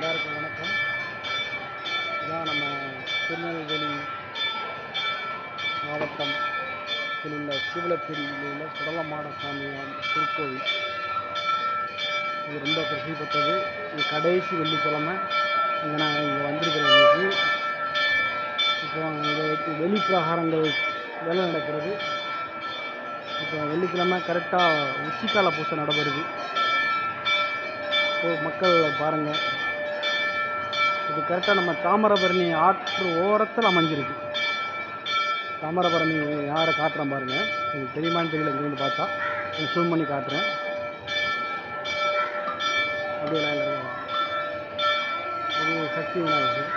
எல்லாருக்கும் வணக்கம். இதான் நம்ம திருநெல்வேலி மாவட்டம் உள்ள சீவலப்பேரியில் உள்ள சுடலமாட சாமி திருக்கோவில். இது ரொம்ப பிரசித்தி பெற்றது. இது கடைசி வெள்ளிக்கிழமை இங்கே நான் இங்கே வந்திருக்கிறேன். இன்னைக்கு இப்போ இங்கே வெளி பிரகாரங்கள் வேலை நடக்கிறது. இப்போ வெள்ளிக்கிழமை கரெக்டாக உச்சிக்கால பூசை நடைபெறுது. மக்கள் பாருங்கள், இது கரெக்டாக நம்ம தாமிரபரணி ஆற்று ஓரத்தில் அமைஞ்சிருக்கு. தாமிரபரணி யாரை காட்டுறேன் பாருங்கள், எனக்கு தெரியுமான்னு தெரியல. இங்கேருந்து பார்த்தா ஜூம் பண்ணி காட்டுறேன். அப்படியே ஒரு சக்தி விநாயகர்.